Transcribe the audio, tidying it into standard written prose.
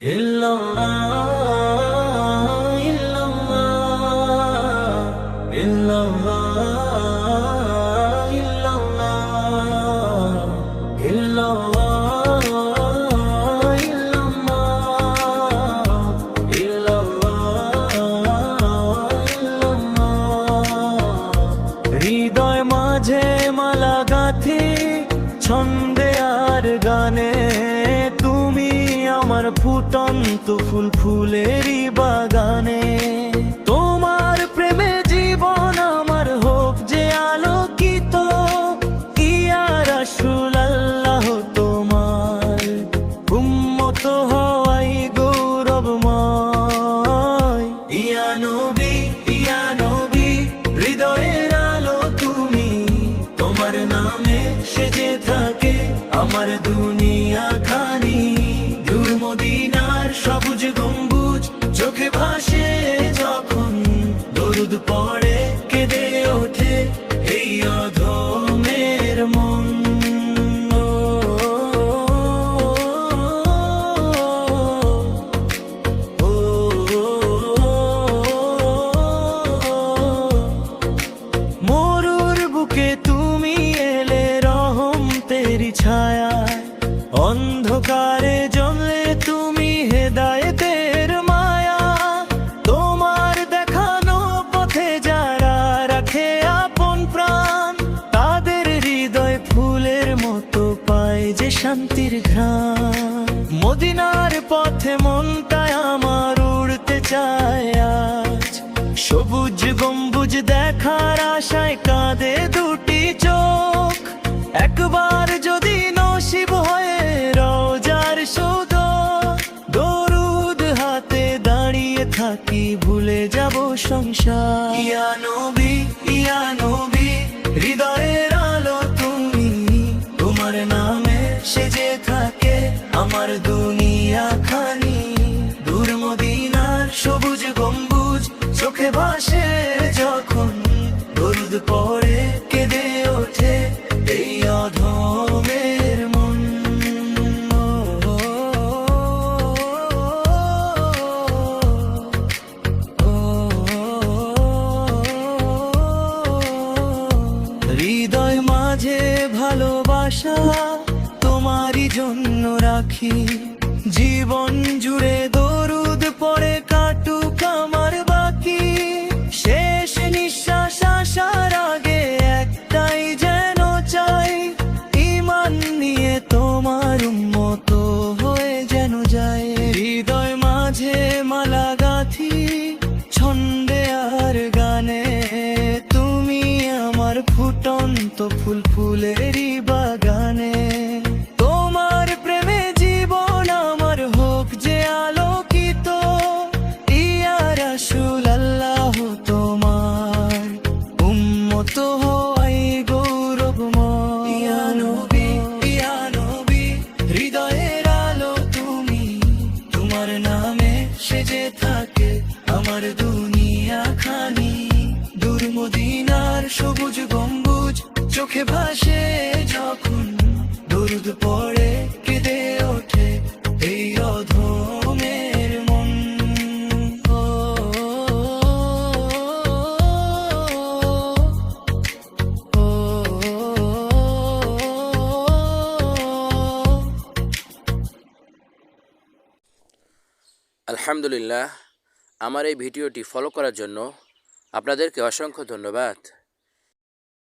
illallah, illallah, illallah, illallah, illallah, illallah, illallah. হৃদয় মাঝে মালা গাঁথি ছন্দে আর গানে, তুমি আমার ফুটন্ত ফুল ফুলেরই বাগানে। তোমার প্রেমে জীবন আমার হোক যে আলোকিত, ইয়া রাসূলুল্লাহ তোমার উম্মত হওয়াই গৌরবময়। ইয়া নবী, ইয়া নবী, হৃদয়ের আলো তুমি, তোমার নামে সেজে থাকে আমার দুনিয়া খানি। দূর মদিনার সবুজ গম্বুজ চোখে ভাসে যখন, দরুদ পড়ে কেঁদে ওঠে এই অধমের মন। মরুর বুকে তুমি এলে রহম তেরি ছায়ায়, অন্ধকারে জ্বলে তুমি হেদায়েতের মায়া। তোমার দেখানো পথে যারা রাখে আপন প্রাণ, তাদের হৃদয় ফুলের মতো পায় যে শান্তির ঘ্রাণ। মদিনার পথে মনটায় আমার উড়তে চায় আজ, সবুজ গম্বুজ দেখার আশায় কাঁদে দুটি চোখ। একবার যদি নসিব হয়ে রওজার সৌধ, দরুদ হাতে দাঁড়িয়ে থাকি ভুলে যাব সংসার। ইয়া নবী, ইয়া নবী, হৃদয়ের আলো তুমি, তোমার নামে সেজে থাকে আমার দুনিয়া খানি। দূর মদিনার সবুজ গম্বুজ চোখে ভাসে যখন, দরুদ পড়ে কেঁদে ওঠে এই অধমের মন। হৃদয় মাঝে ভালোবাসা তোমারই জন্য রাখি, জীবন জুড়ে দরুদ পড়ে কাটুক আমার বাকি। শেষ নিঃশ্বাস আসার আগে একটাই যেন চাই, ঈমান নিয়ে তোমার উম্মত হয়ে যেন যায়। হৃদয় মাঝে মালা গাঁথি ছন্দে আর গানে, তুমি আমার ফুটন্ত ফুল ফুলেরই বাগানে। তোমার প্রেমে জীবন আমার হোক যে আলোকিত, ইয়া রাসূলুল্লাহ তোমার উম্মত হওয়াই গৌরবময়। ইয়া নবী, ইয়া নবী, হৃদয়ের আলো তুমি, তোমার নামে সেজে থাকে আমার দুনিয়া খানি। দূর মদিনার সবুজ গম্বুজ চোখে ভাসে যখন, দরুদ পড়ে কেঁদে ওঠে এই অধমের মন। আলহামদুলিল্লাহ, আমার এই ভিডিওটি ফলো করার জন্য আপনাদেরকে অসংখ্য ধন্যবাদ।